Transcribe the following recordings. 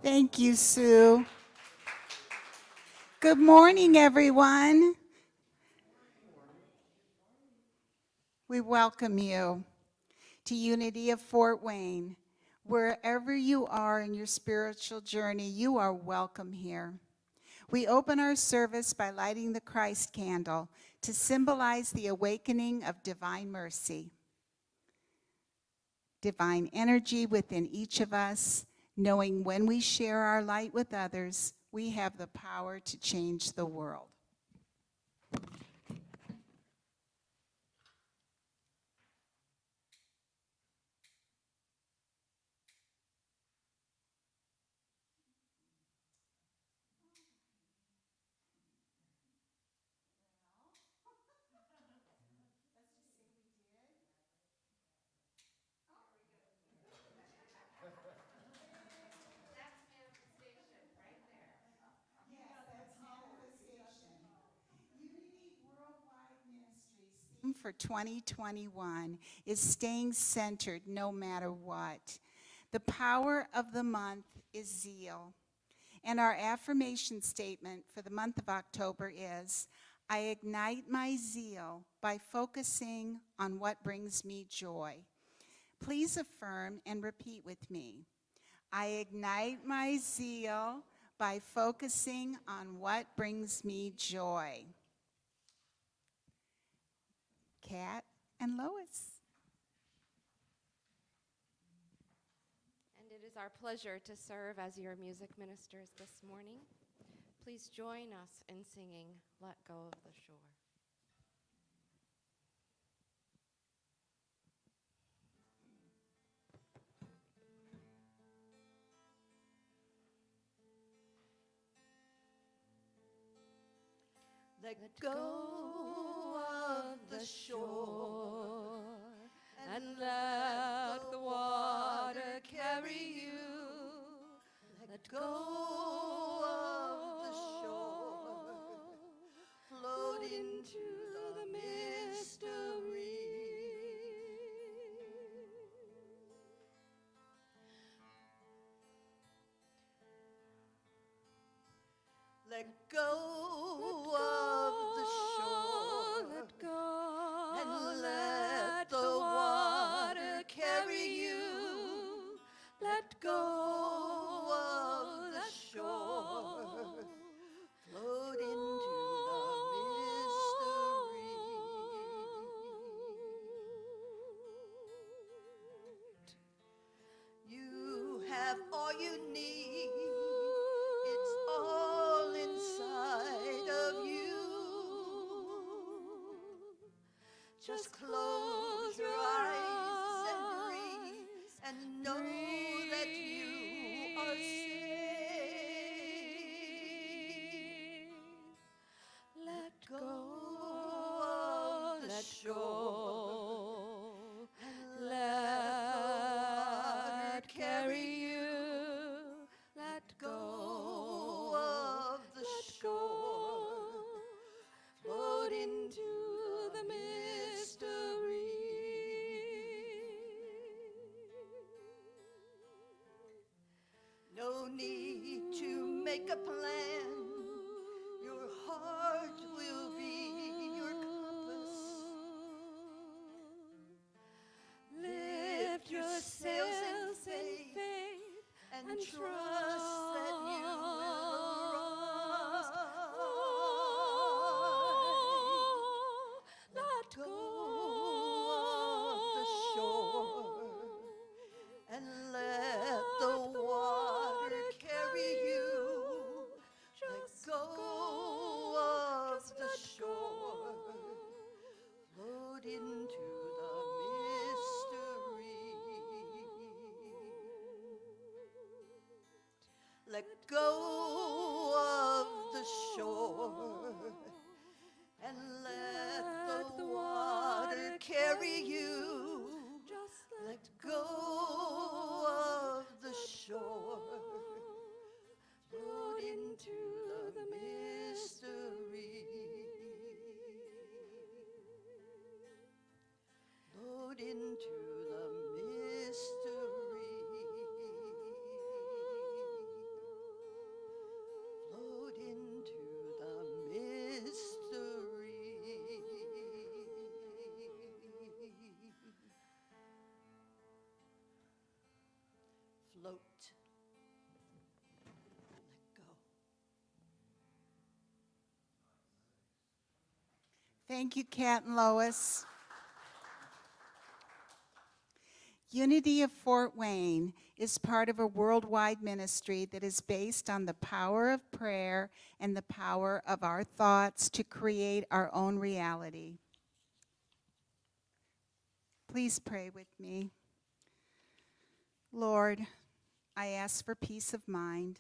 Thank you, Sue. Good morning, everyone. We welcome you to Unity of Fort Wayne. Wherever you are in your spiritual journey, you are welcome here. We open our service by lighting the Christ candle to symbolize the awakening of divine mercy, divine energy within each of us, knowing when we share our light with others, we have the power to change the world. Unity Worldwide Ministries theme for 2021 is staying centered no matter what. The power of the month is zeal. And our affirmation statement for the month of October is, I ignite my zeal by focusing on what brings me joy. Please affirm and repeat with me. I ignite my zeal by focusing on what brings me joy. Kat and Lois. And it is our pleasure to serve as your music ministers this morning. Please join us in singing Let Go of the Shore. Let go of the shore and let the water carry you. Let go of the shore, float into the mystery. Let go of the shore, let go, and let the water carry you. Let go of the shore, float into the mystery. You have all you need. It's all inside of you. Just close your eyes and breathe and know that you are safe. Let go of the shore and let the water carry you. Let go of the shore, float into the mystery. No need to make a plan. Your heart will be your compass. Thank you, Kat and Lois. Unity of Fort Wayne is part of a worldwide ministry that is based on the power of prayer and the power of our thoughts to create our own reality. Please pray with me. Lord, I ask for peace of mind.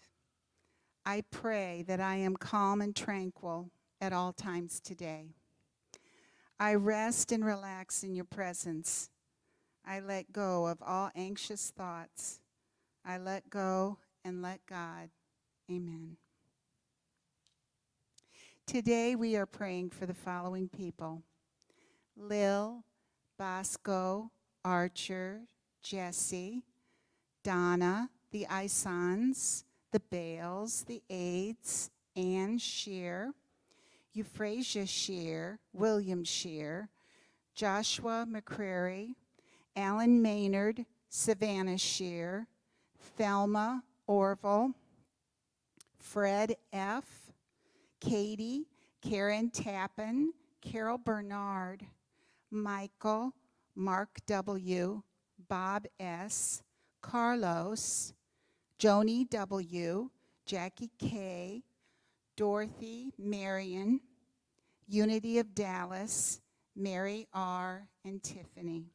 I pray that I am calm and tranquil at all times today. I rest and relax in your presence. I let go of all anxious thoughts. I let go and let God. Amen. Today we are praying for the following people: Lil, Bosco, Archer, Jesse, Donna, the Isons, the Bales, the Aids, Ann Shear, Euphrasia Shear, William Shear, Joshua McCrary, Alan Maynard, Savannah Shear, Thelma Orville, Fred F., Katie, Karen Tappan, Carol Bernard, Michael, Mark W., Bob S., Carlos, Joni W., Jackie K., Dorothy, Marion, Unity of Dallas, Mary R., and Tiffany.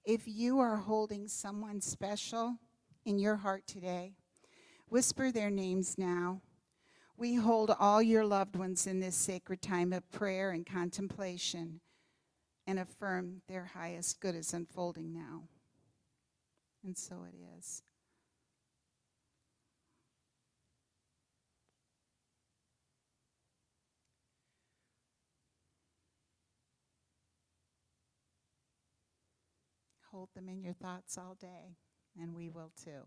If you are holding someone special in your heart today, whisper their names now. We hold all your loved ones in this sacred time of prayer and contemplation and affirm their highest good is unfolding now. And so it is. Hold them in your thoughts all day, and we will too.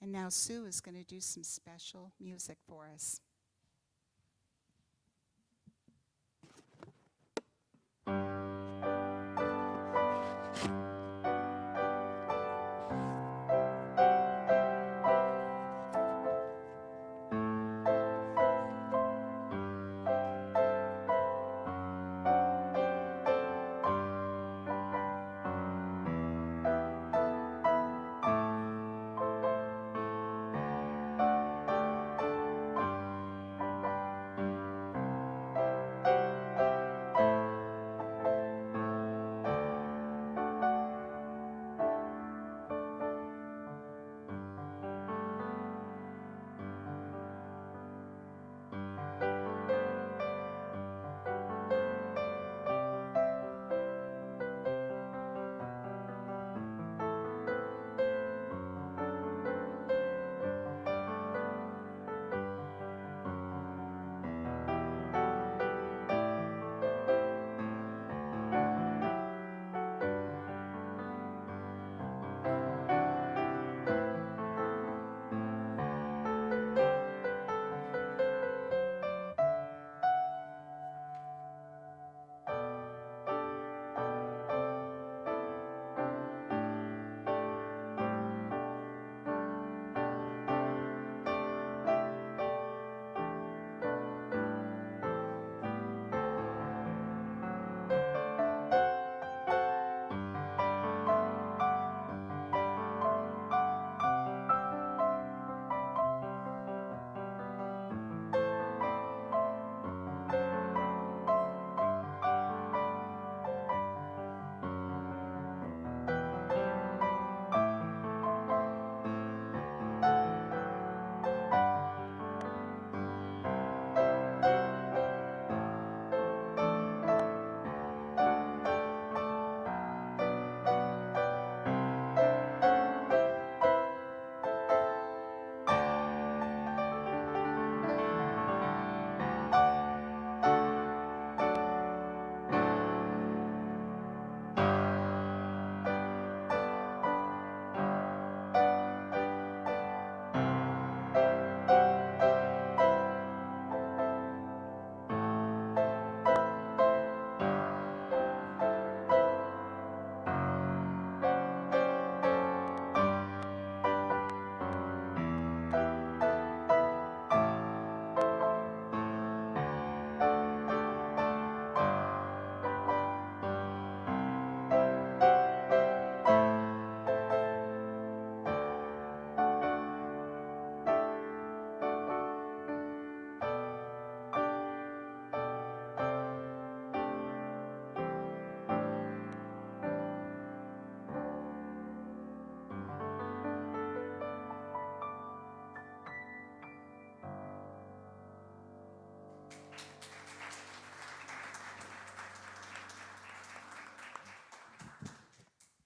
And now Sue is going to do some special music for us.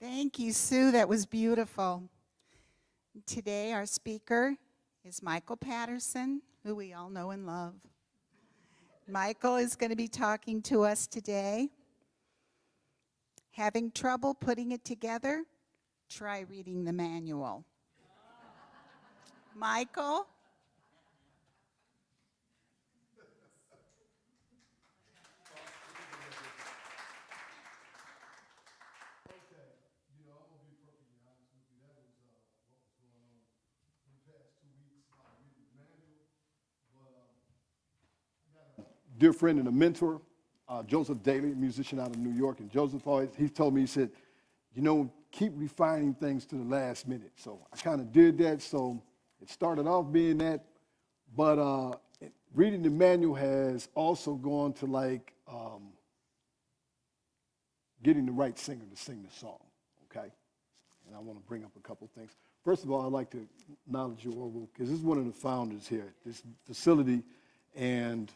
Thank you, Sue. That was beautiful. Today, our speaker is Michael Patterson, who we all know and love. Michael is going to be talking to us today. Having trouble putting it together? Try reading the manual. Michael? Dear friend and a mentor, Joseph Daly, a musician out of New York. And Joseph always, he told me, he said, keep refining things to the last minute. So I kind of did that. So it started off being that. But reading the manual has also gone to getting the right singer to sing the song, okay? And I want to bring up a couple things. First of all, I'd like to acknowledge you, Orville, because this is one of the founders here, this facility. And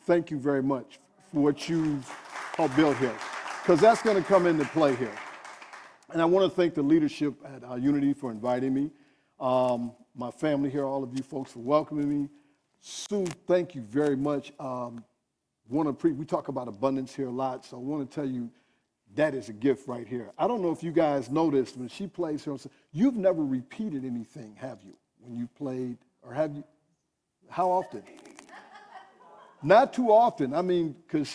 thank you very much for what you've helped build here, because that's going to come into play here. And I want to thank the leadership at Unity for inviting me, my family here, all of you folks for welcoming me. Sue, thank you very much. We talk about abundance here a lot, so I want to tell you that is a gift right here. I don't know if you guys noticed when she plays here, you've never repeated anything, have you, when you played, or have you? How often? Not too often. I mean, because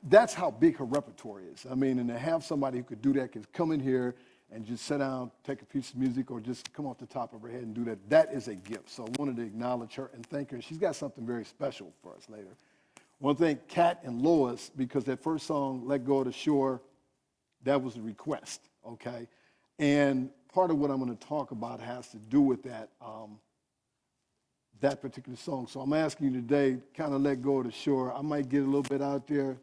that's how big her repertoire is. I mean, and to have somebody who could do that, could come in here and just sit down, take a piece of music, or just come off the top of her head and do that, that is a gift. So I wanted to acknowledge her and thank her. She's got something very special for us later. I want to thank Kat and Lois, because that first song, Let Go of the Shore, that was a request, okay? And part of what I'm going to talk about has to do with that, that particular song. So I'm asking you today, kind of let go of the shore. I might get a little bit out there,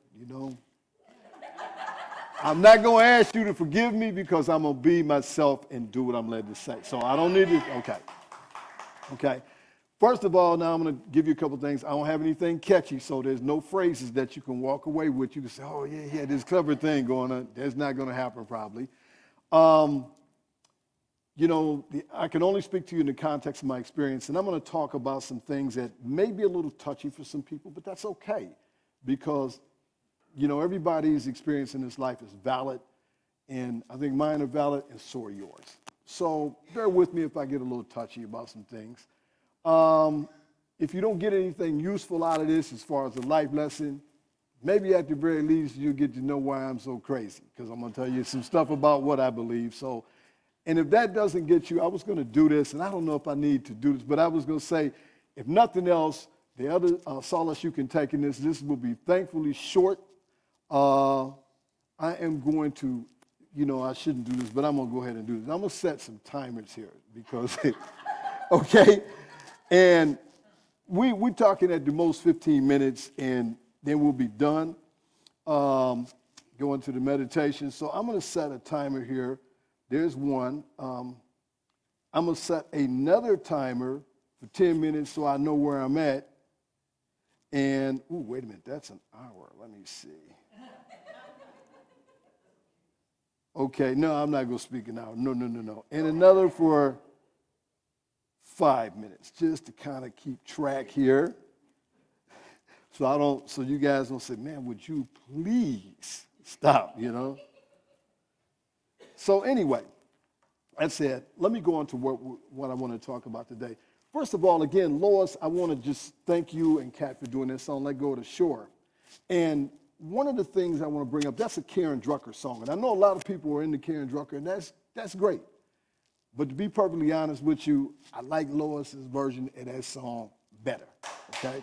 I'm not going to ask you to forgive me, because I'm going to be myself and do what I'm led to say. So I don't need to, okay. First of all, now I'm going to give you a couple things. I don't have anything catchy, so there's no phrases that you can walk away with. You can say, oh, yeah, this clever thing going on. That's not going to happen probably. I can only speak to you in the context of my experience, and I'm going to talk about some things that may be a little touchy for some people, but that's okay, because, everybody's experience in this life is valid, and I think mine are valid, and so are yours. So bear with me if I get a little touchy about some things. If you don't get anything useful out of this as far as a life lesson, maybe at the very least you'll get to know why I'm so crazy, because I'm going to tell you some stuff about what I believe. So. And if that doesn't get you, I was going to do this, and I don't know if I need to do this, but I was going to say, if nothing else, the other solace you can take in this will be thankfully short. I am going to, I shouldn't do this, but I'm going to go ahead and do this. I'm going to set some timers here because, okay? And we're talking at the most 15 minutes, and then we'll be done going to the meditation. So I'm going to set a timer here. There's one. I'm going to set another timer for 10 minutes so I know where I'm at. And, wait a minute, that's an hour. Let me see. Okay, no, I'm not going to speak an hour. No. And another for 5 minutes, just to kind of keep track here. So you guys don't say, man, would you please stop, So anyway, that's it. Let me go on to what I want to talk about today. First of all, again, Lois, I want to just thank you and Kat for doing this song, Let Go of the Shore. And one of the things I want to bring up, that's a Karen Drucker song. And I know a lot of people are into Karen Drucker, and that's great. But to be perfectly honest with you, I like Lois's version of that song better, okay?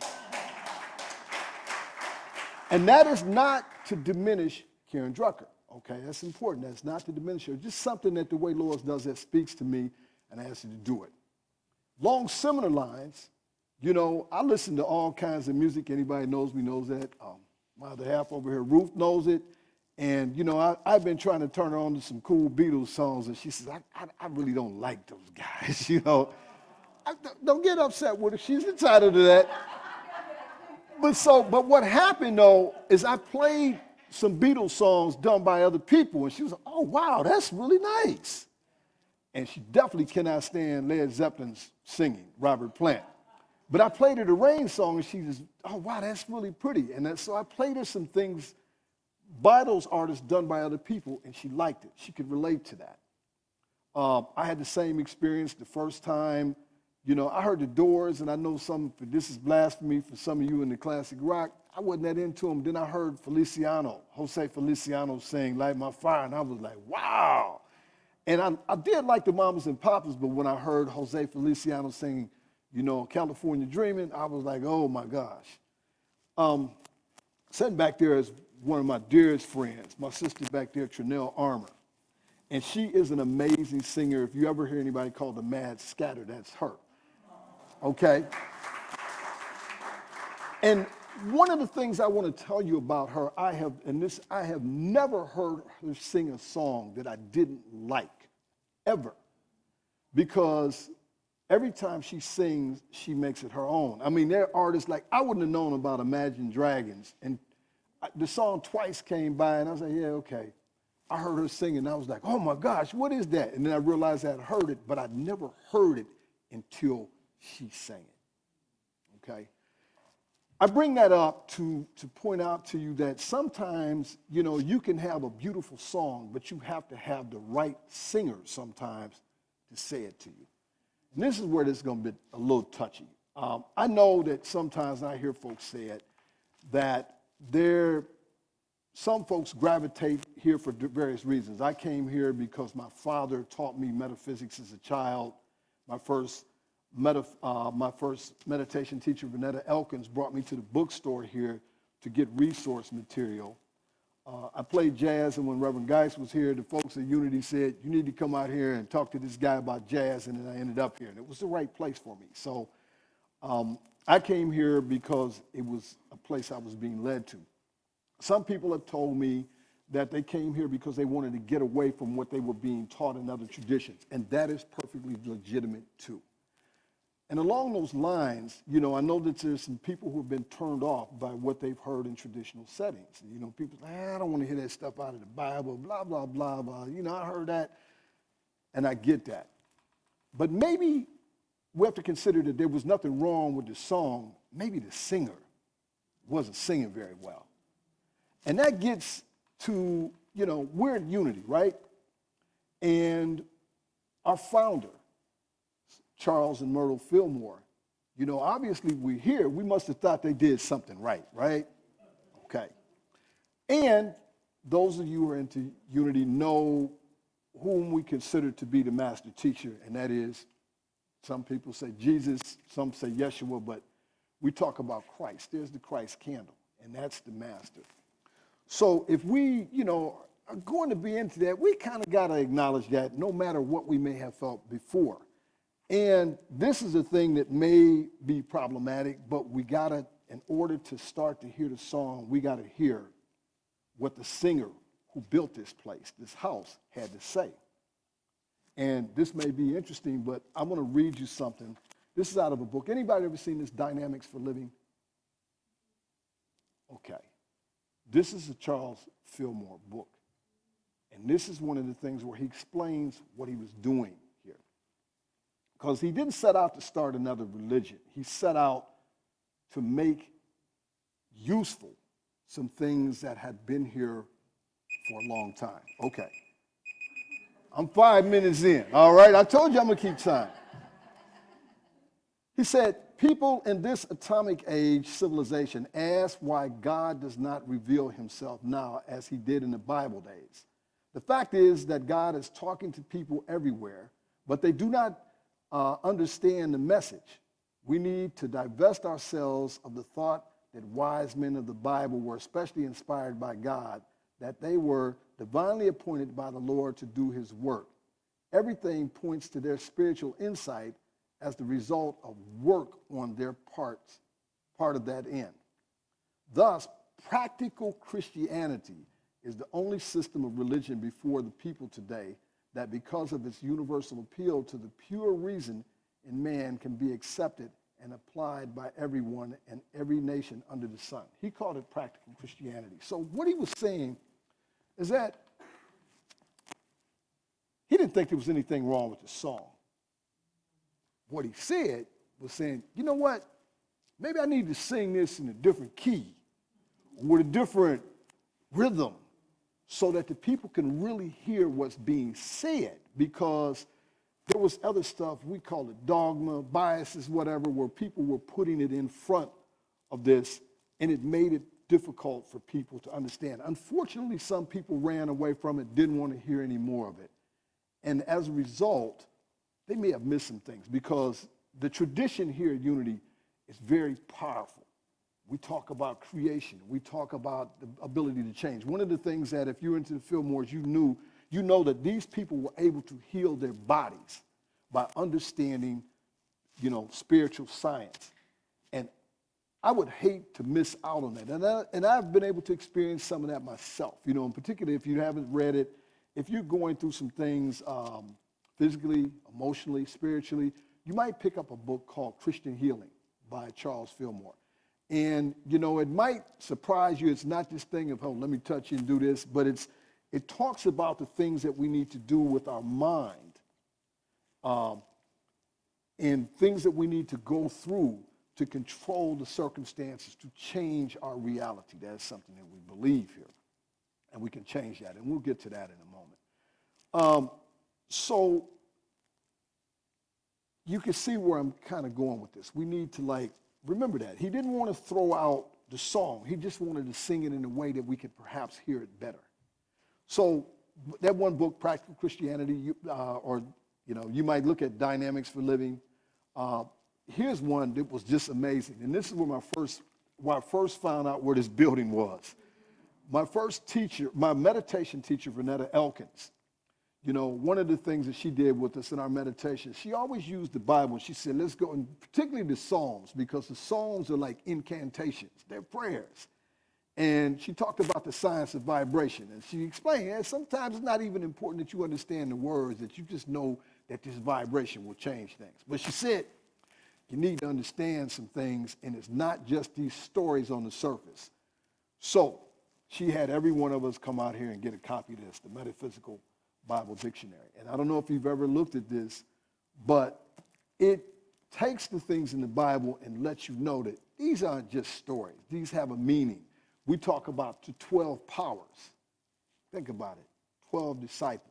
And that is not to diminish Karen Drucker. Okay, that's important. That's not to diminish her. Just something that the way Lois does that speaks to me, and I ask you to do it. Along similar lines, I listen to all kinds of music. Anybody knows me knows that. My other half over here, Ruth, knows it. And, I've been trying to turn her on to some cool Beatles songs, and she says, I really don't like those guys, Don't get upset with her. She's entitled to that. But what happened, though, is I played some Beatles songs done by other people. And she was like, oh, wow, that's really nice. And she definitely cannot stand Led Zeppelin's singing, Robert Plant. But I played her the Rain song, and she just, oh, wow, that's really pretty. And so I played her some things by those artists done by other people, and she liked it. She could relate to that. I had the same experience the first time. You know, I heard the Doors, and I know this is blasphemy for some of you in the classic rock. I wasn't that into them. Then I heard Jose Feliciano sing Light My Fire, and I was like, wow. And I did like the Mamas and Papas, but when I heard Jose Feliciano singing, you know, California Dreaming, I was like, oh my gosh. Sitting back there is one of my dearest friends, my sister back there, Trinell Armour. And she is an amazing singer. If you ever hear anybody called the Mad Scatter, that's her. Okay? And one of the things I want to tell you about her, I have never heard her sing a song that I didn't like, ever. Because every time she sings, she makes it her own. I mean, there are artists like, I wouldn't have known about Imagine Dragons. And the song Twice came by, and I was like, yeah, okay. I heard her singing, and I was like, oh my gosh, what is that? And then I realized I had heard it, but I'd never heard it until she sang it, okay? I bring that up to point out to you that sometimes, you know, you can have a beautiful song, but you have to have the right singer sometimes to say it to you. And this is where this is going to be a little touchy. I know that sometimes I hear folks say it, that some folks gravitate here for various reasons. I came here because my father taught me metaphysics as a child. My first meditation teacher, Vanetta Elkins, brought me to the bookstore here to get resource material. I played jazz, and when Reverend Geis was here, the folks at Unity said, you need to come out here and talk to this guy about jazz, and then I ended up here. And it was the right place for me. So I came here because it was a place I was being led to. Some people have told me that they came here because they wanted to get away from what they were being taught in other traditions, and that is perfectly legitimate too. And along those lines, you know, I know that there's some people who have been turned off by what they've heard in traditional settings. You know, people say, I don't want to hear that stuff out of the Bible, blah, blah, blah, blah. You know, I heard that, and I get that. But maybe we have to consider that there was nothing wrong with the song. Maybe the singer wasn't singing very well. And that gets to, you know, we're at Unity, right? And our founder, Charles and Myrtle Fillmore, you know, obviously we're here. We must have thought they did something right? Okay. And those of you who are into Unity know whom we consider to be the master teacher, and that is, some people say Jesus, some say Yeshua, but we talk about Christ. There's the Christ candle, and that's the master. So if we, you know, are going to be into that, we kind of got to acknowledge that no matter what we may have felt before. And this is a thing that may be problematic, but we got to, in order to start to hear the song, we got to hear what the singer who built this place, this house, had to say. And this may be interesting, but I'm going to read you something. This is out of a book. Anybody ever seen this, Dynamics for Living? Okay. This is a Charles Fillmore book. And this is one of the things where he explains what he was doing here. Because he didn't set out to start another religion. He set out to make useful some things that had been here for a long time. Okay. I'm 5 minutes in, all right? I told you I'm going to keep time. He said, people in this atomic age civilization ask why God does not reveal himself now as he did in the Bible days. The fact is that God is talking to people everywhere, but they do not understand the message. We need to divest ourselves of the thought that wise men of the Bible were especially inspired by God, that they were divinely appointed by the Lord to do his work. Everything points to their spiritual insight as the result of work on their part of that end. Thus, practical Christianity is the only system of religion before the people today that, because of its universal appeal to the pure reason in man, can be accepted and applied by everyone and every nation under the sun. He called it practical Christianity. So what he was saying is that he didn't think there was anything wrong with the song. What he said was saying, you know what? Maybe I need to sing this in a different key, with a different rhythm, so that the people can really hear what's being said, because there was other stuff, we call it dogma, biases, whatever, where people were putting it in front of this, and it made it difficult for people to understand. Unfortunately, some people ran away from it, didn't want to hear any more of it. And as a result, they may have missed some things, because the tradition here at Unity is very powerful. We talk about creation. We talk about the ability to change. One of the things that, if you're into the Fillmores, you know that these people were able to heal their bodies by understanding, spiritual science. And I would hate to miss out on that. And I've been able to experience some of that myself. In particular, if you haven't read it, if you're going through some things physically, emotionally, spiritually, you might pick up a book called Christian Healing by Charles Fillmore. And, it might surprise you. It's not this thing of, oh, let me touch you and do this, but it talks about the things that we need to do with our mind, and things that we need to go through to control the circumstances, to change our reality. That's something that we believe here, and we can change that, and we'll get to that in a moment. So you can see where I'm kind of going with this. We need to, remember that. He didn't want to throw out the song. He just wanted to sing it in a way that we could perhaps hear it better. So that one book, Practical Christianity, you might look at Dynamics for Living. Here's one that was just amazing. And this is where I first found out where this building was. My first teacher, my meditation teacher, Renetta Elkins, one of the things that she did with us in our meditation, she always used the Bible. She said, let's go, and particularly the Psalms, because the Psalms are like incantations. They're prayers. And she talked about the science of vibration. And she explained that sometimes it's not even important that you understand the words, that you just know that this vibration will change things. But she said, you need to understand some things, and it's not just these stories on the surface. So she had every one of us come out here and get a copy of this, the Metaphysical Bible Dictionary. And I don't know if you've ever looked at this, but it takes the things in the Bible and lets you know that these aren't just stories. These have a meaning. We talk about the 12 powers. Think about it, 12 disciples.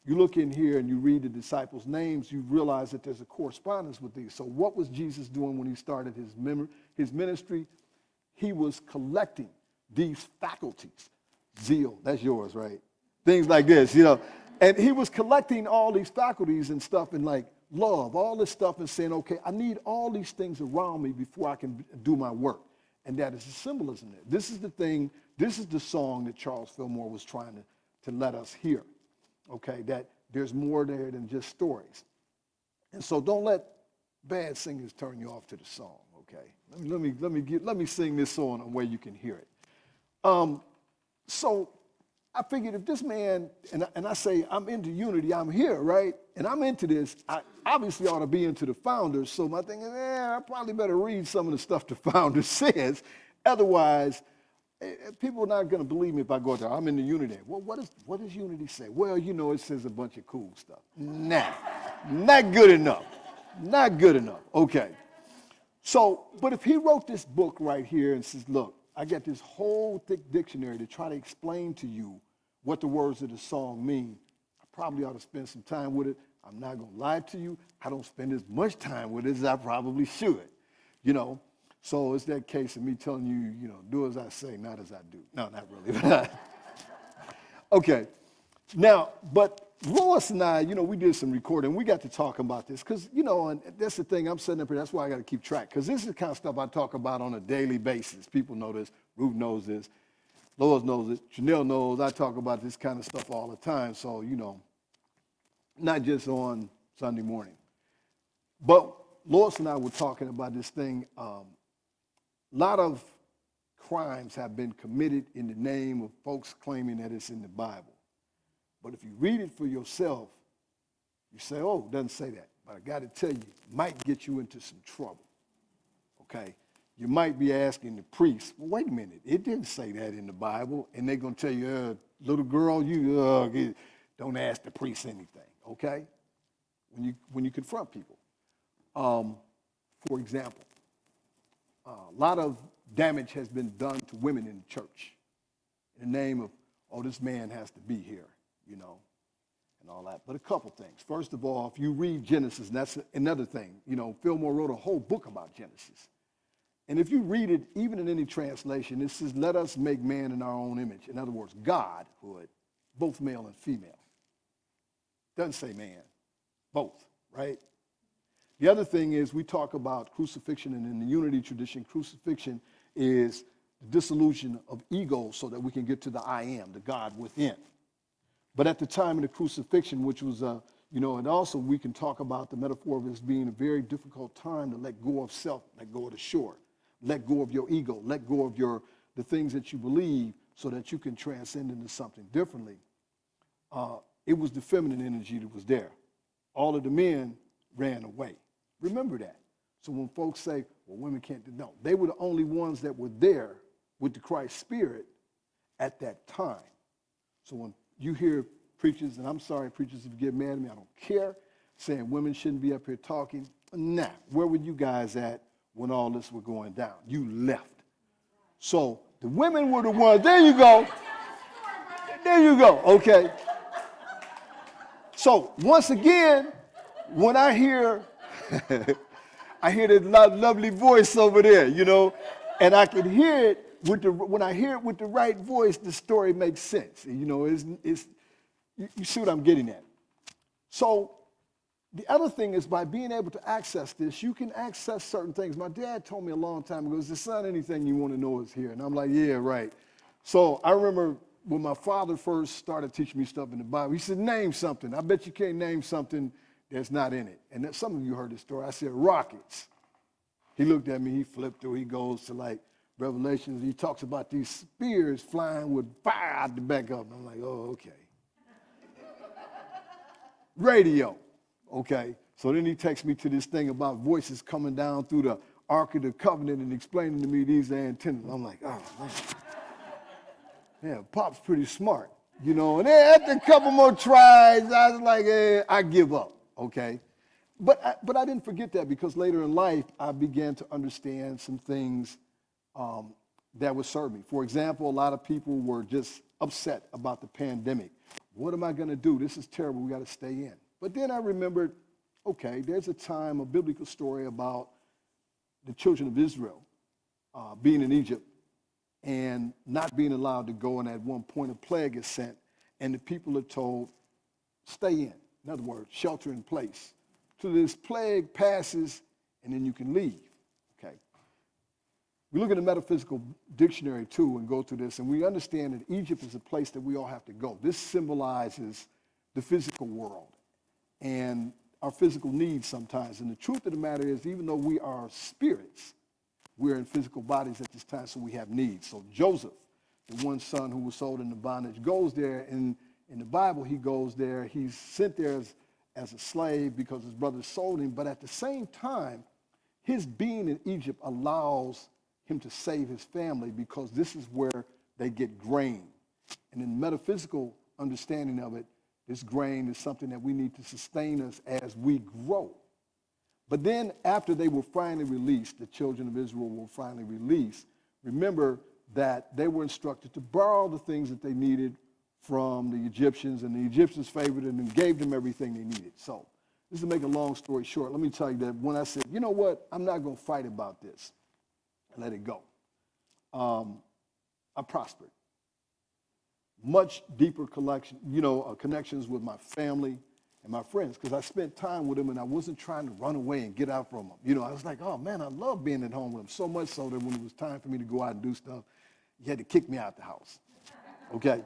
You look in here and you read the disciples' names, you realize that there's a correspondence with these. So what was Jesus doing when he started his ministry? He was collecting these faculties. Zeal, that's yours, right? Things like this, And he was collecting all these faculties and stuff, and love, all this stuff, and saying, okay, I need all these things around me before I can do my work. And that is the symbolism there. This is the thing, this is the song that Charles Fillmore was trying to let us hear, okay, that there's more there than just stories. And so don't let bad singers turn you off to the song, okay? Let me sing this song in a way you can hear it. So I figured if this man, and I say I'm into Unity, I'm here, right? And I'm into this, I obviously ought to be into the founders. So my thing is, I probably better read some of the stuff the founder says. Otherwise, people are not going to believe me if I go out there. I'm into Unity. Well, what does Unity say? Well, it says a bunch of cool stuff. Nah, not good enough. Not good enough. Okay. So, but if he wrote this book right here and says, look, I got this whole thick dictionary to try to explain to you what the words of the song mean, I probably ought to spend some time with it. I'm not going to lie to you. I don't spend as much time with it as I probably should, So it's that case of me telling you, do as I say, not as I do. No, not really. Okay. Now, but Lois and I, we did some recording. We got to talk about this because, and that's the thing. I'm sitting up here. That's why I got to keep track, because this is the kind of stuff I talk about on a daily basis. People know this. Ruth knows this. Lois knows it. Chanel knows. I talk about this kind of stuff all the time. So, not just on Sunday morning. But Lois and I were talking about this thing. A lot of crimes have been committed in the name of folks claiming that it's in the Bible. But if you read it for yourself, you say, oh, it doesn't say that. But I got to tell you, it might get you into some trouble. okay? You might be asking the priest, well, wait a minute, it didn't say that in the Bible, and they're going to tell you, little girl, you don't ask the priest anything, okay? When you confront people. For example, a lot of damage has been done to women in the church in the name of, oh, this man has to be here, and all that. But a couple things. First of all, if you read Genesis, and that's another thing, Fillmore wrote a whole book about Genesis. And if you read it, even in any translation, it says, let us make man in our own image. In other words, Godhood, both male and female. Doesn't say man, both, right? The other thing is we talk about crucifixion, and in the unity tradition, crucifixion is the dissolution of ego so that we can get to the I am, the God within. But at the time of the crucifixion, which was, and also we can talk about the metaphor of this being a very difficult time to let go of self, let go of the shore, let go of your ego, let go of the things that you believe so that you can transcend into something differently. It was the feminine energy that was there. All of the men ran away. Remember that. So when folks say, well, women can't do, no, they were the only ones that were there with the Christ spirit at that time. So when you hear preachers, and I'm sorry, preachers, if you get mad at me, I don't care, saying women shouldn't be up here talking. Nah, where were you guys at when all this was going down? You left. So the women were the ones, there you go. There you go, okay. So once again, when I hear that lovely voice over there, and I can hear it when I hear it with the right voice, the story makes sense. You see what I'm getting at. So the other thing is by being able to access this, you can access certain things. My dad told me a long time ago, son, anything you want to know is here. And I'm like, yeah, right. So I remember when my father first started teaching me stuff in the Bible, he said, name something. I bet you can't name something that's not in it. And some of you heard this story. I said, rockets. He looked at me, he flipped through, he goes to like Revelations. He talks about these spears flying with fire out the back of them. I'm like, oh, okay. Radio, okay. So then he takes me to this thing about voices coming down through the Ark of the Covenant and explaining to me these antennas. I'm like, oh, man. Yeah, Pop's pretty smart, And then after a couple more tries, I was like, I give up, okay. But I didn't forget that because later in life, I began to understand some things that would serve me. For example, a lot of people were just upset about the pandemic. What am I going to do? This is terrible. We got to stay in. But then I remembered, okay, there's a biblical story about the children of Israel being in Egypt and not being allowed to go. And at one point, a plague is sent, and the people are told, stay in. In other words, shelter in place. Till this plague passes, and then you can leave. Okay. We look at the metaphysical dictionary, too, and go through this, and we understand that Egypt is a place that we all have to go. This symbolizes the physical world and our physical needs sometimes. And the truth of the matter is, even though we are spirits, we're in physical bodies at this time, so we have needs. So Joseph, the one son who was sold into bondage, goes there. And in the Bible, he goes there. He's sent there as a slave because his brothers sold him. But at the same time, his being in Egypt allows him to save his family because this is where they get grain. And in metaphysical understanding of it, this grain is something that we need to sustain us as we grow. But then after they were finally released, the children of Israel were finally released, remember that they were instructed to borrow the things that they needed from the Egyptians, and the Egyptians favored them and gave them everything they needed. So just to make a long story short, let me tell you that when I said, you know what, I'm not going to fight about this, let it go, I prospered. Much deeper connections with my family and my friends, because I spent time with them and I wasn't trying to run away and get out from them. I was like, oh man, I love being at home with them, so much so that when it was time for me to go out and do stuff, you had to kick me out the house, okay?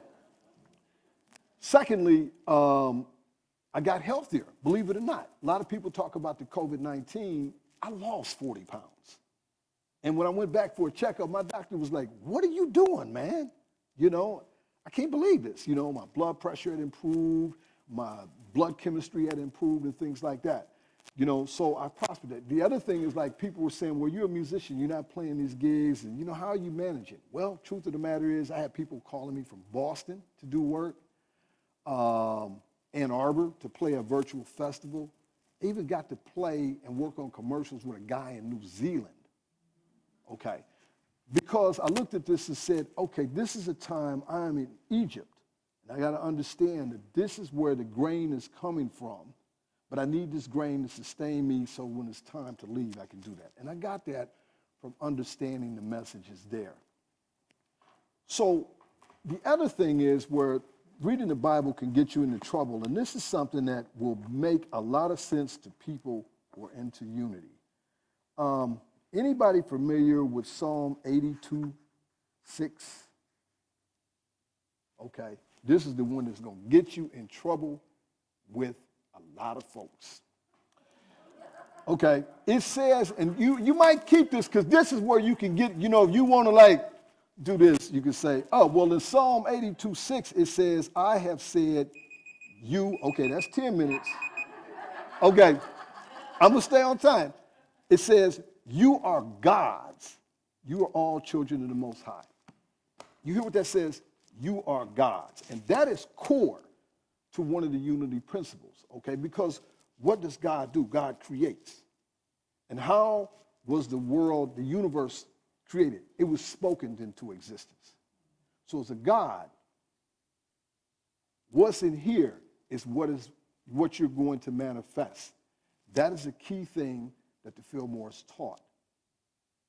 Secondly, I got healthier, believe it or not. A lot of people talk about the COVID-19. I lost 40 pounds. And when I went back for a checkup, my doctor was like, what are you doing, man? I can't believe this. My blood pressure had improved, my blood chemistry had improved and things like that. You know, so I prospered that. The other thing is like people were saying, well, you're a musician, you're not playing these gigs, and you know, how are you managing? Well, truth of the matter is I had people calling me from Boston to do work, Ann Arbor to play a virtual festival. I even got to play and work on commercials with a guy in New Zealand, okay? Because I looked at this and said, okay, this is a time I'm in Egypt, and I got to understand that this is where the grain is coming from, but I need this grain to sustain me so when it's time to leave, I can do that. And I got that from understanding the messages there. So the other thing is where reading the Bible can get you into trouble, and this is something that will make a lot of sense to people who are into unity. Anybody familiar with Psalm 82:6? Okay, this is the one that's going to get you in trouble with a lot of folks. Okay, it says, and you might keep this because this is where you can get, you know, if you want to like do this, you can say, oh, well, in Psalm 82:6, it says, I have said you, okay, that's 10 minutes. Okay, I'm going to stay on time. It says, you are gods. You are all children of the Most High. You hear what that says? You are gods. And that is core to one of the unity principles, okay? Because what does God do? God creates. And how was the world, the universe created? It was spoken into existence. So as a God, what's in here is what you're going to manifest. That is a key thing that the Fillmores taught.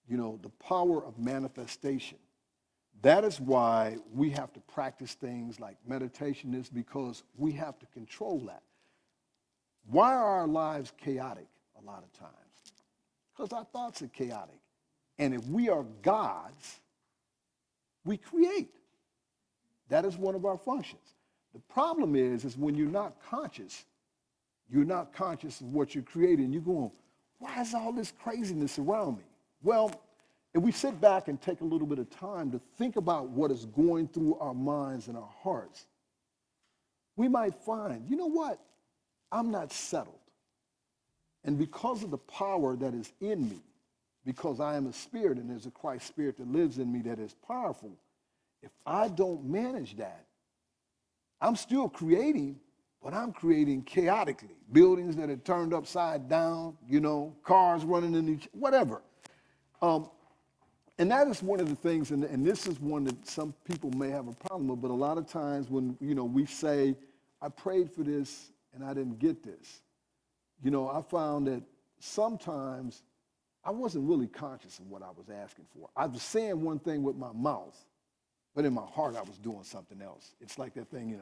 You know, the power of manifestation. That is why we have to practice things like meditation is because we have to control that. Why are our lives chaotic a lot of times? Because our thoughts are chaotic. And if we are gods, we create. That is one of our functions. The problem is when you're not conscious of what you're creating. You're going, why is all this craziness around me? Well, if we sit back and take a little bit of time to think about what is going through our minds and our hearts, we might find, you know what? I'm not settled. And because of the power that is in me, because I am a spirit and there's a Christ spirit that lives in me that is powerful, if I don't manage that, I'm still creating, but I'm creating chaotically. Buildings that are turned upside down, you know, cars running in each, whatever. And that is one of the things, and this is one that some people may have a problem with, but a lot of times when, you know, we say, I prayed for this and I didn't get this. You know, I found that sometimes I wasn't really conscious of what I was asking for. I was saying one thing with my mouth, but in my heart I was doing something else. It's like that thing, you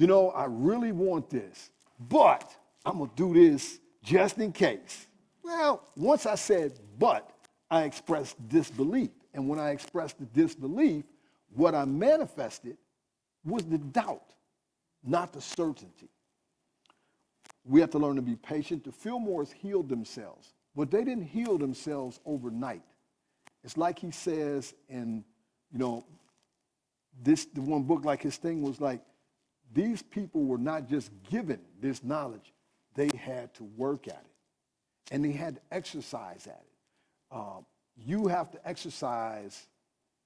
know, I really want this, but I'm going to do this just in case. Well, once I said but, I expressed disbelief. And when I expressed the disbelief, what I manifested was the doubt, not the certainty. We have to learn to be patient. The Fillmores healed themselves, but they didn't heal themselves overnight. It's like he says in, you know, the one book, like his thing was like, these people were not just given this knowledge, they had to work at it. And they had to exercise at it. You have to exercise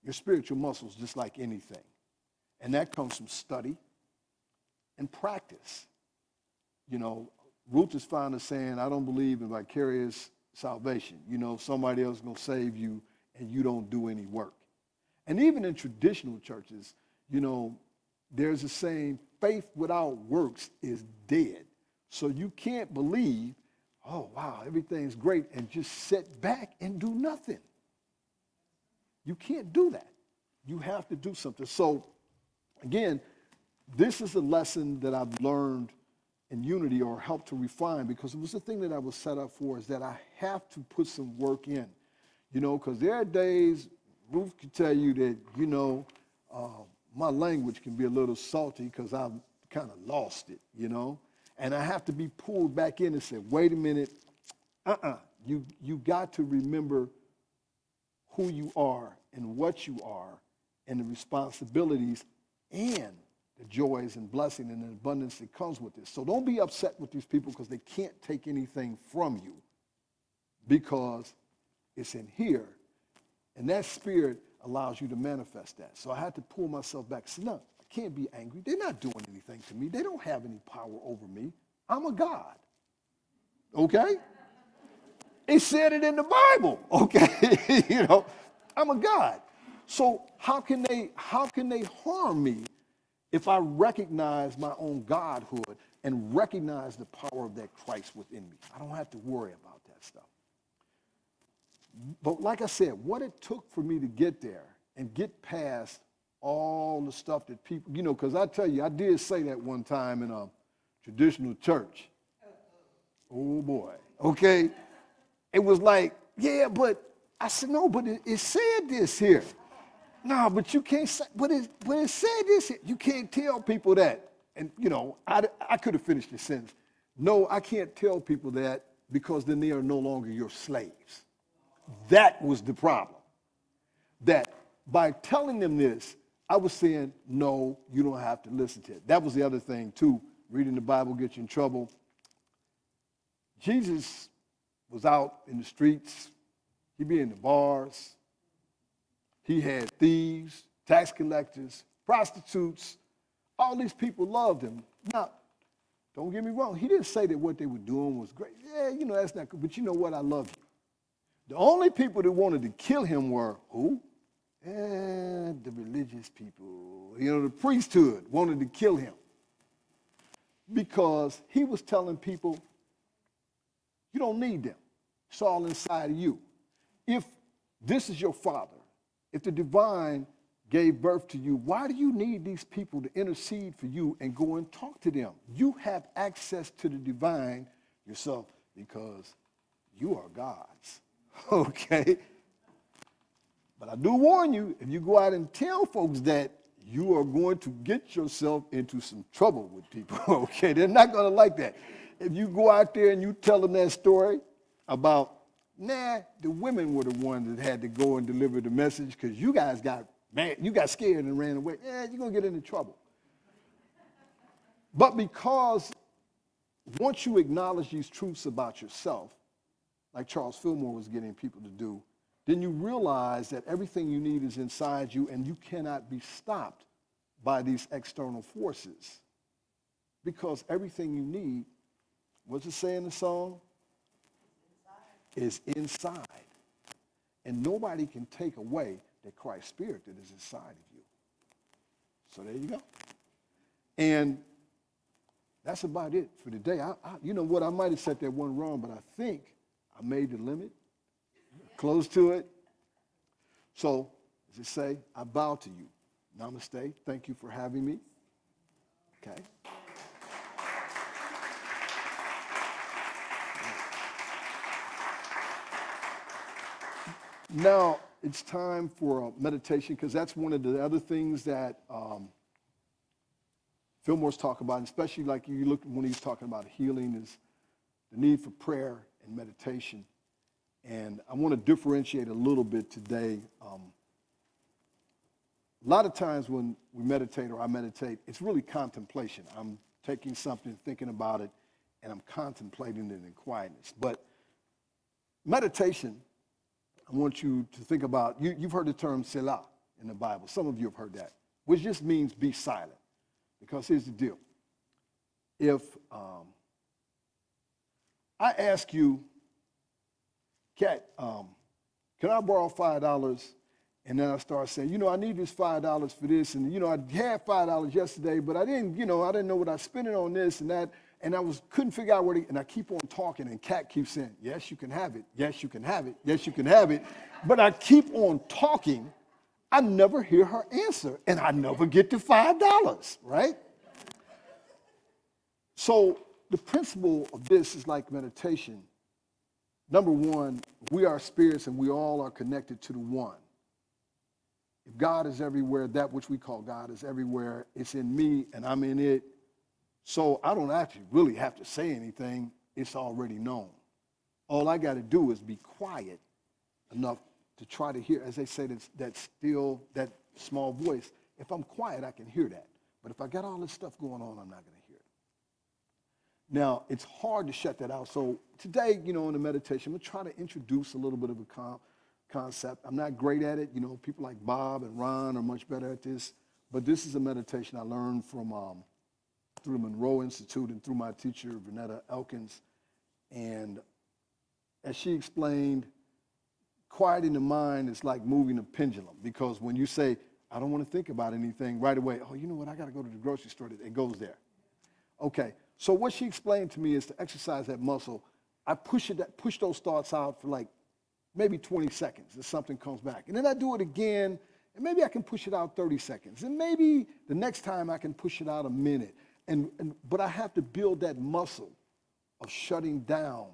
your spiritual muscles just like anything. And that comes from study and practice. You know, Ruth is fond of saying, I don't believe in vicarious salvation. You know, somebody else is going to save you and you don't do any work. And even in traditional churches, you know, there's a saying, faith without works is dead. So you can't believe, oh, wow, everything's great, and just sit back and do nothing. You can't do that. You have to do something. So, again, this is a lesson that I've learned in unity or helped to refine because it was the thing that I was set up for is that I have to put some work in, you know, because there are days, Ruth can tell you that, you know, my language can be a little salty because I've kind of lost it, you know. And I have to be pulled back in and say, wait a minute, you got to remember who you are and what you are and the responsibilities and the joys and blessing and the abundance that comes with this. So don't be upset with these people because they can't take anything from you, because it's in here. And that spirit allows you to manifest that. So I had to pull myself back. So no, I can't be angry. They're not doing anything to me. They don't have any power over me. I'm a God. Okay? It said it in the Bible. Okay? You know, I'm a God. So how can they harm me if I recognize my own godhood and recognize the power of that Christ within me? I don't have to worry about that stuff. But like I said, what it took for me to get there and get past all the stuff that people, you know, because I tell you, I did say that one time in a traditional church. Oh boy, okay? It was like, yeah, but I said, no, but it said this here. No, but you can't say, but it said this here. You can't tell people that. And, you know, I could have finished the sentence. No, I can't tell people that because then they are no longer your slaves. That was the problem. That by telling them this, I was saying, no, you don't have to listen to it. That was the other thing, too. Reading the Bible gets you in trouble. Jesus was out in the streets. He'd be in the bars. He had thieves, tax collectors, prostitutes. All these people loved him. Now, don't get me wrong. He didn't say that what they were doing was great. Yeah, you know, that's not good. But you know what? I love you. The only people that wanted to kill him were who? The religious people. You know, the priesthood wanted to kill him because he was telling people, you don't need them. It's all inside of you. If this is your father, if the divine gave birth to you, why do you need these people to intercede for you and go and talk to them? You have access to the divine yourself because you are God's. Okay? But I do warn you, if you go out and tell folks that, you are going to get yourself into some trouble with people. Okay? They're not going to like that. If you go out there and you tell them that story about, the women were the ones that had to go and deliver the message because you guys got mad, you got scared and ran away. You're going to get into trouble. But because once you acknowledge these truths about yourself, like Charles Fillmore was getting people to do, then you realize that everything you need is inside you and you cannot be stopped by these external forces. Because everything you need, what's it say in the song? Is inside. And nobody can take away that Christ spirit that is inside of you. So there you go. And that's about it for today. You know what, I might have said that one wrong, but I think I made the limit, close to it. So, as it say, I bow to you. Namaste. Thank you for having me. Okay. Now, it's time for a meditation because that's one of the other things that Fillmore's talking about, especially like you look when he's talking about healing, is the need for prayer and meditation. And I want to differentiate a little bit today. A lot of times when we meditate or I meditate, it's really contemplation. I'm taking something, thinking about it, and I'm contemplating it in quietness. But meditation, I want you to think about, you've heard the term Selah in the Bible. Some of you have heard that, which just means be silent. Because here's the deal. If I ask you, Kat, can I borrow $5? And then I start saying, you know, I need this $5 for this. And, you know, I had $5 yesterday, but I didn't know what I spent it on this and that. And couldn't figure out and I keep on talking, and Kat keeps saying, yes, you can have it. Yes, you can have it. Yes, you can have it. But I keep on talking. I never hear her answer, and I never get to $5, right? So the principle of this is like meditation. Number one, we are spirits, and we all are connected to the one. If God is everywhere, that which we call God is everywhere. It's in me, and I'm in it. So I don't actually really have to say anything. It's already known. All I got to do is be quiet enough to try to hear, as they say, that small voice. If I'm quiet, I can hear that. But if I got all this stuff going on, I'm not going to hear it. Now, it's hard to shut that out. So today, in the meditation, I'm going to try to introduce a little bit of a concept. I'm not great at it. People like Bob and Ron are much better at this. But this is a meditation I learned from through the Monroe Institute and through my teacher, Vernetta Elkins. And as she explained, quieting the mind is like moving a pendulum, because when you say, I don't want to think about anything right away, oh, you know what, I got to go to the grocery store, it goes there. Okay, so what she explained to me is to exercise that muscle. I push those thoughts out for like maybe 20 seconds and something comes back. And then I do it again, and maybe I can push it out 30 seconds. And maybe the next time I can push it out a minute. But I have to build that muscle of shutting down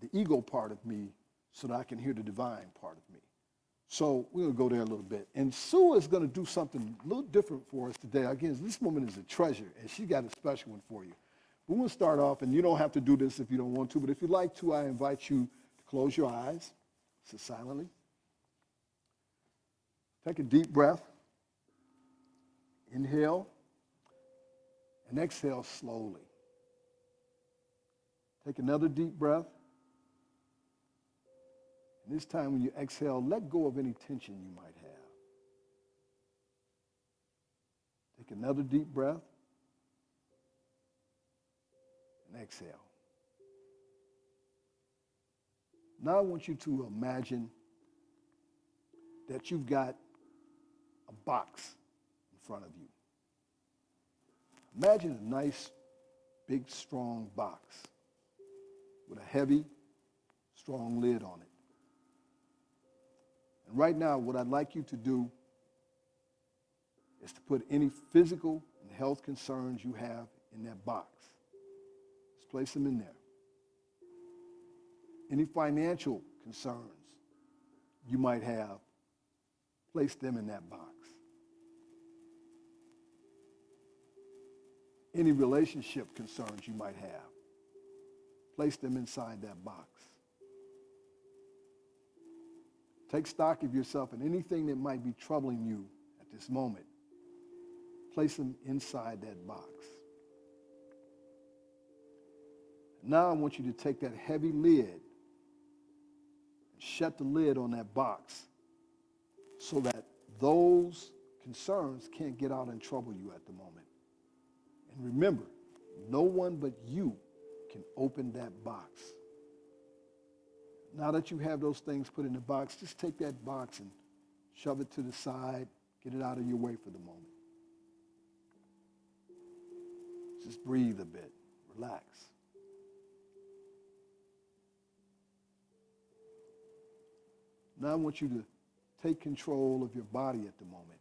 the ego part of me so that I can hear the divine part of me. So we're going to go there a little bit. And Sue is going to do something a little different for us today. Again, this woman is a treasure, and she got a special one for you. We're going to start off, and you don't have to do this if you don't want to, but if you'd like to, I invite you to close your eyes, sit silently. Take a deep breath. Inhale, and exhale slowly. Take another deep breath. And this time when you exhale, let go of any tension you might have. Take another deep breath. And exhale. Now I want you to imagine that you've got a box in front of you. Imagine a nice, big, strong box with a heavy, strong lid on it. And right now, what I'd like you to do is to put any physical and health concerns you have in that box. Just place them in there. Any financial concerns you might have, place them in that box. Any relationship concerns you might have, place them inside that box. Take stock of yourself and anything that might be troubling you at this moment, place them inside that box. Now I want you to take that heavy lid and shut the lid on that box so that those concerns can't get out and trouble you at the moment. And remember, no one but you can open that box. Now that you have those things put in the box, just take that box and shove it to the side, get it out of your way for the moment. Just breathe a bit, relax. Now I want you to take control of your body at the moment.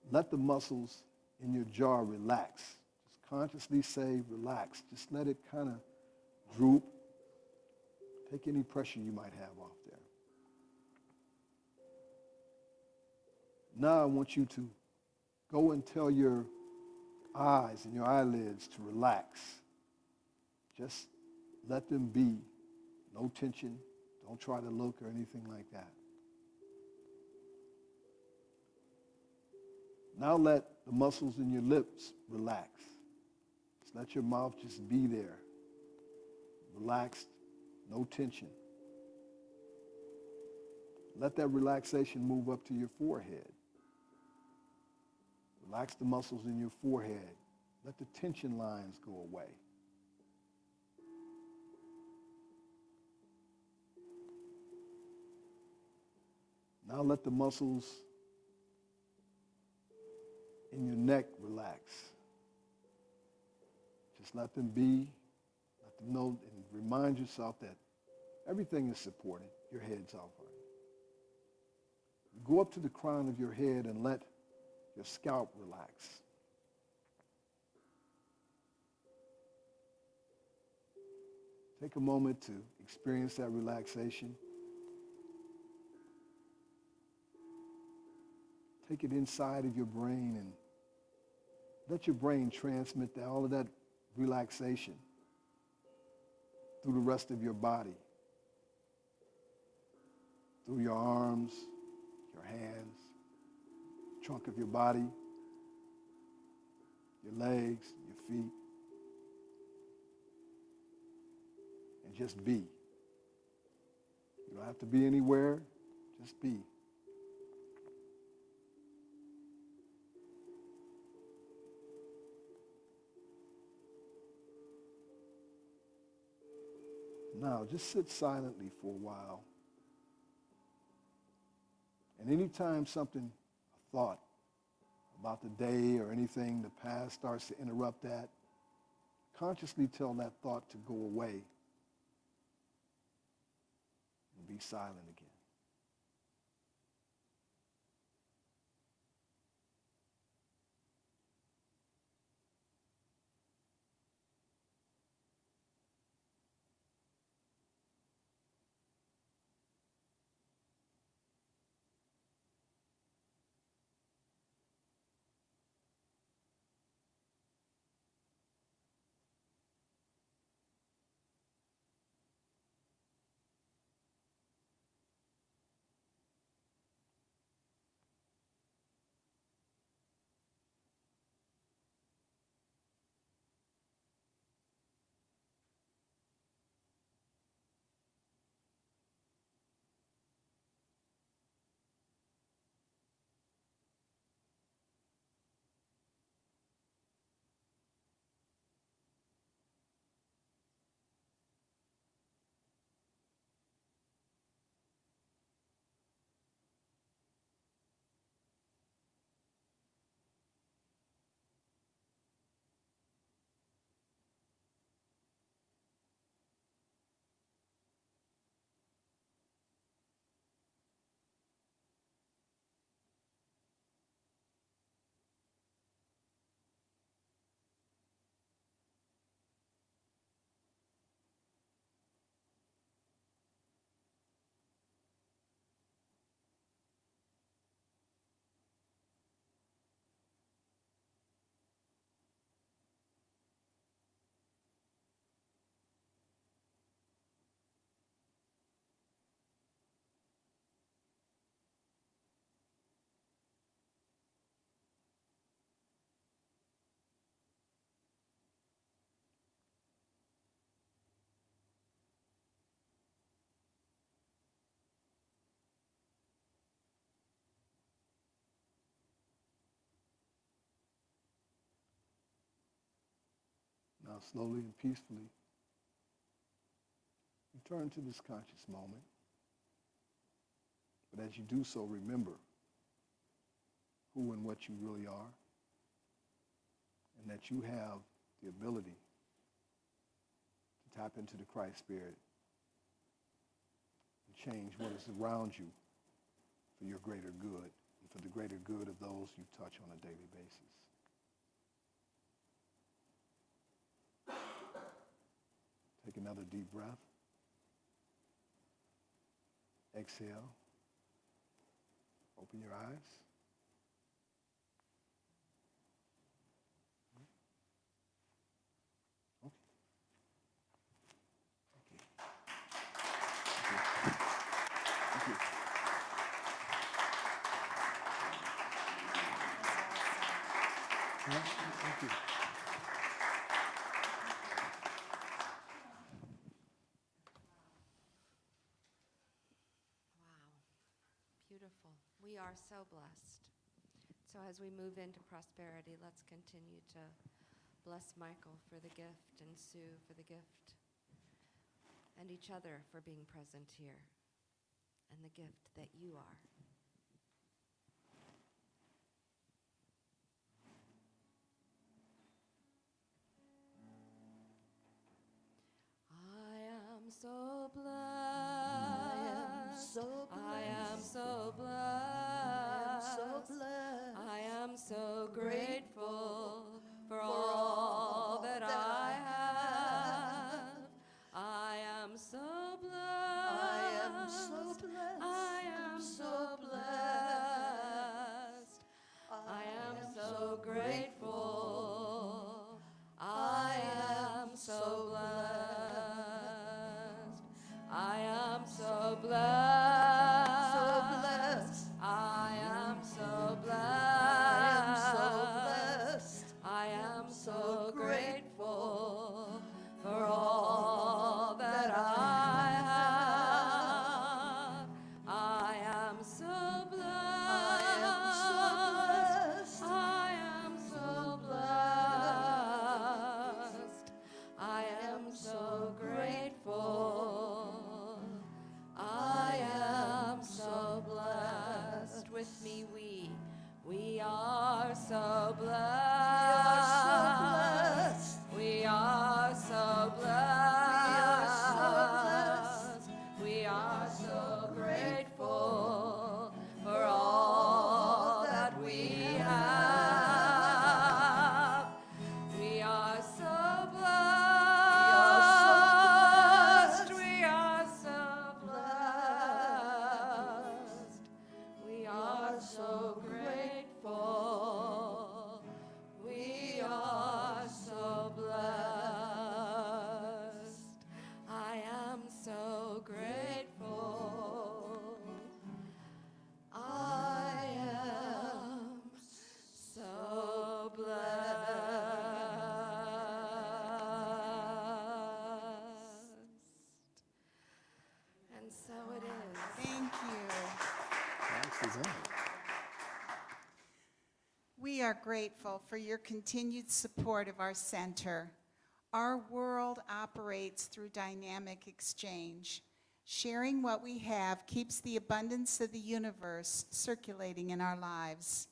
Let the muscles in your jaw relax. Just consciously say relax. Just let it kind of droop. Take any pressure you might have off there. Now I want you to go and tell your eyes and your eyelids to relax. Just let them be. No tension. Don't try to look or anything like that. Now let the muscles in your lips relax. Just let your mouth just be there. Relaxed, no tension. Let that relaxation move up to your forehead. Relax the muscles in your forehead. Let the tension lines go away. Now let the muscles in your neck relax. Just let them be. Let them know and remind yourself that everything is supported. Your head's all right. Go up to the crown of your head and let your scalp relax. Take a moment to experience that relaxation. Take it inside of your brain and let your brain transmit all of that relaxation through the rest of your body, through your arms, your hands, trunk of your body, your legs, your feet, and just be. You don't have to be anywhere, just be. Now, just sit silently for a while. And anytime something, a thought about the day or anything, the past starts to interrupt that, consciously tell that thought to go away and be silent again. Now, slowly and peacefully, return to this conscious moment. But as you do so, remember who and what you really are, and that you have the ability to tap into the Christ Spirit and change what is around you for your greater good and for the greater good of those you touch on a daily basis. Take another deep breath. Exhale. Open your eyes. Okay. Thank you. Thank you. Wow, beautiful. We are so blessed. So as we move into prosperity, let's continue to bless Michael for the gift and Sue for the gift and each other for being present here and the gift that you are. I am so blessed. I am so blessed. I am so grateful for all that I have. I am so blessed. I am so blessed. I am so grateful. I am so blessed. I am so blessed. I am so blessed. am so grateful for all that I have. I am so blessed. I am so blessed. I am so grateful. I am so blessed. With me, we are so blessed. We are so blessed. We are so grateful for all that we have. We are so blessed. We are so blessed. We are so grateful. We are so blessed. I am so grateful. I am so blessed. And so it is. Thank you. Thanks, Suzanne. We are grateful for your continued support of our center. Our world operates through dynamic exchange. Sharing what we have keeps the abundance of the universe circulating in our lives.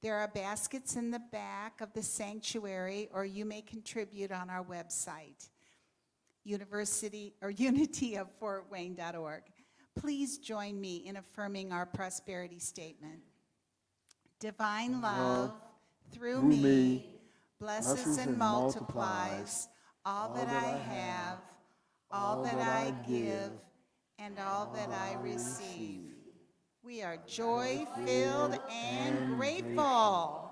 There are baskets in the back of the sanctuary, or you may contribute on our website, unityoffortwayne.org. Please join me in affirming our prosperity statement. Divine love through me blesses and multiplies all that I have, all that I give, and all that I receive. We are joy-filled and grateful.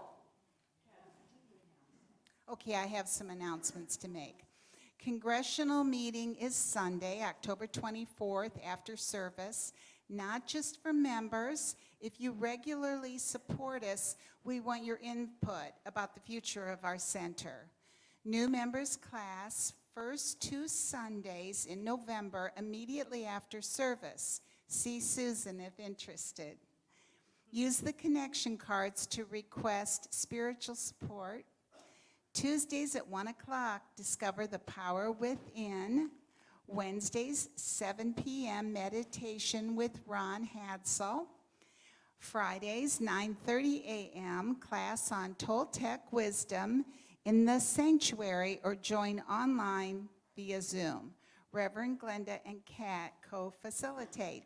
Okay, I have some announcements to make. Congressional meeting is Sunday, October 24th, after service, not just for members. If you regularly support us, we want your input about the future of our center. New members class, first 2 Sundays in November, immediately after service. See Susan if interested. Use the connection cards to request spiritual support. Tuesdays at 1 o'clock, discover the power within. Wednesdays, 7 p.m., meditation with Ron Hadsell. Fridays, 9:30 a.m., class on Toltec wisdom in the sanctuary, or join online via Zoom. Reverend Glenda and Kat co-facilitate.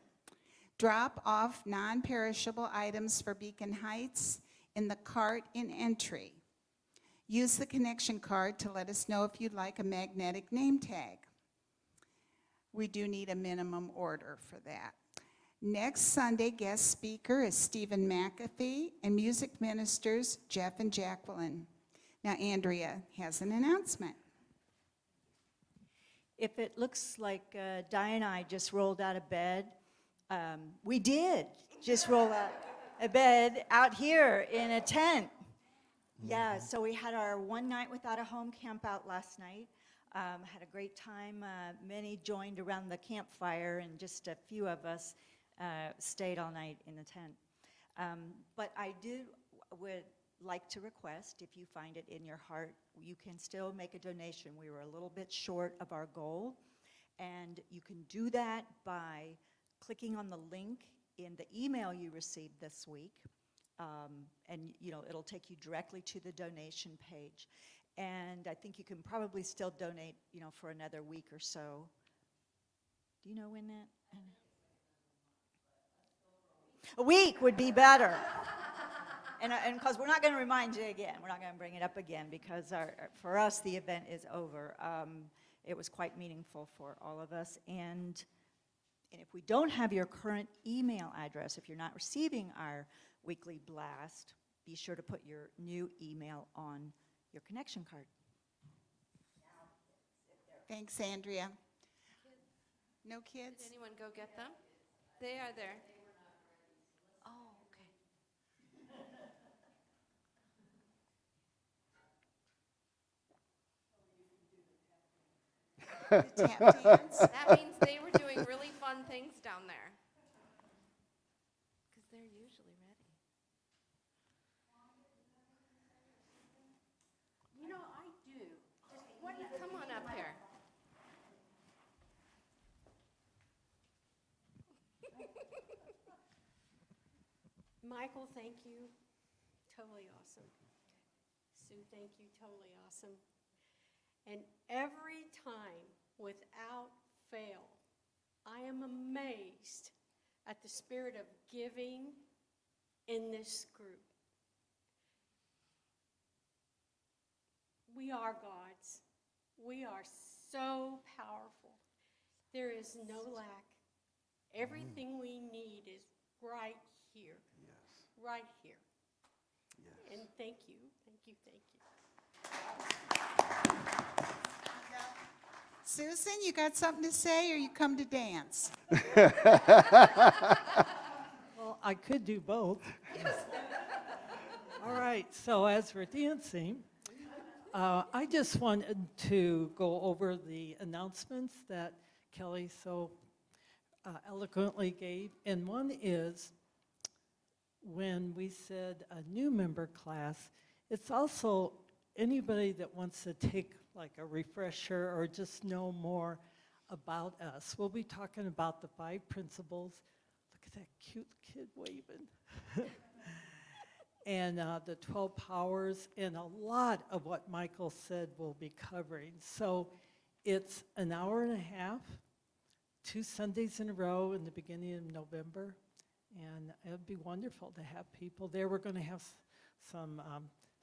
Drop off non-perishable items for Beacon Heights in the cart in entry. Use the connection card to let us know if you'd like a magnetic name tag. We do need a minimum order for that. Next Sunday, guest speaker is Stephen McAfee, and music ministers Jeff and Jacqueline. Now, Andrea has an announcement. If it looks like Di and I just rolled out of bed, we did just roll out of bed out here in a tent. Yeah, so we had our one night without a home camp out last night. Had a great time. Many joined around the campfire, and just a few of us stayed all night in the tent. But I would like to request, if you find it in your heart, you can still make a donation. We were a little bit short of our goal, and you can do that by clicking on the link in the email you received this week, and it'll take you directly to the donation page. And I think you can probably still donate, for another week or so. Do you know when that? A week would be better. And because we're not going to remind you again, we're not going to bring it up again, because for us the event is over. It was quite meaningful for all of us. And if we don't have your current email address, if you're not receiving our weekly blast, be sure to put your new email on your connection card. Thanks, Andrea. No kids? Did anyone go get them? They are there. Oh, okay. The tap dance? That means they were doing really fun things down there. Because they're usually ready. You know, I do. Come on up here. Michael, thank you. Totally awesome. Sue, thank you. Totally awesome. And every time, without fail, I am amazed at the spirit of giving in this group. We are God's. We are so powerful. There is no lack. Everything we need is right here. Yes. Right here. Yes. And thank you, thank you, thank you. Susan, you got something to say, or you come to dance? Well, I could do both. All right, so as we're dancing, I just wanted to go over the announcements that Kelly so eloquently gave. And one is when we said a new member class, it's also anybody that wants to take like a refresher or just know more about us. We'll be talking about the 5 principles. Look at that cute kid waving. And the 12 powers, and a lot of what Michael said we'll be covering. So it's an hour and a half, 2 Sundays in a row in the beginning of November. And it'd be wonderful to have people there. We're going to have some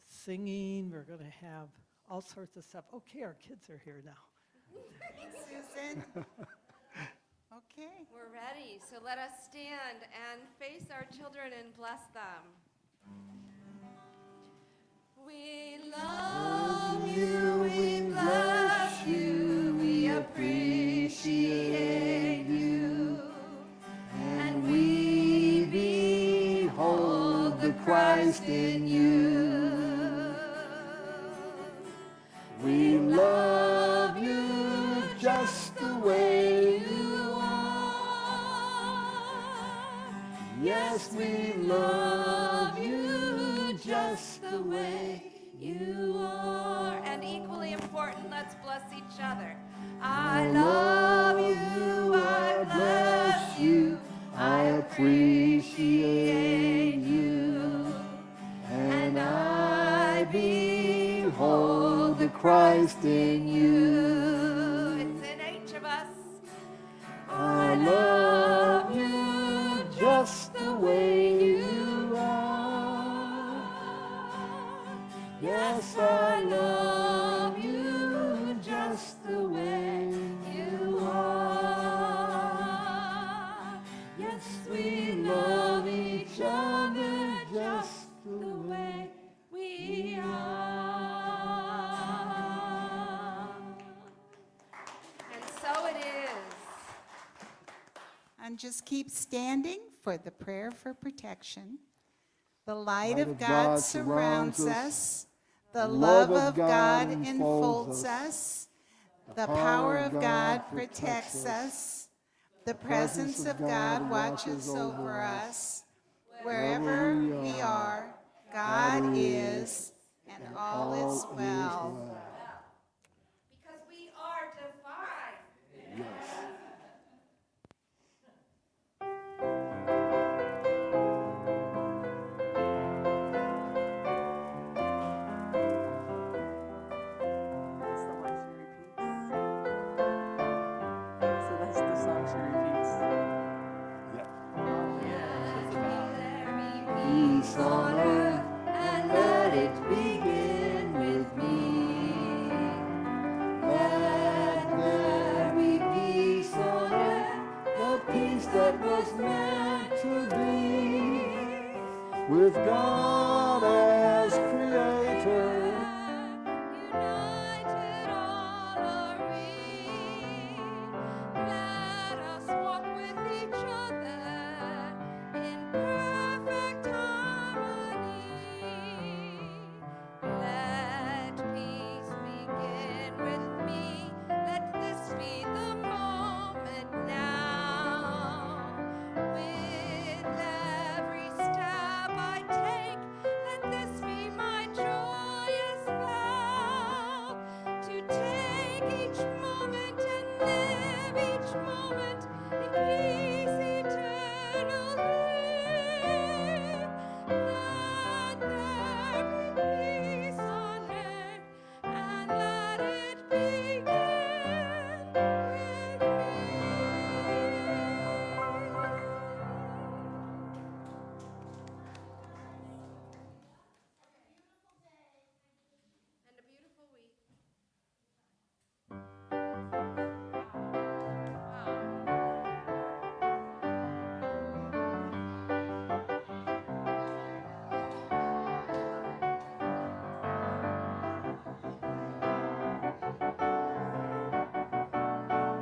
singing. We're going to have all sorts of stuff. Okay, our kids are here now. Susan? Okay. We're ready, so let us stand and face our children and bless them. We love you, we bless you, we appreciate you, and we behold the Christ in you. We love you just the way you are. Yes, we love you just the way You are. And equally important, let's bless each other. I love you, I bless you, I appreciate you, and I behold the Christ in you. It's in each of us. I love you just the way you are. Yes, I love you just the way You are. Yes, we love each other just The way we are. And so it is. And just keep standing for the prayer for protection. The light of God surrounds us. The love of God enfolds us. The power of God protects us. The presence of God watches over us. Wherever we are, God is, and all is well.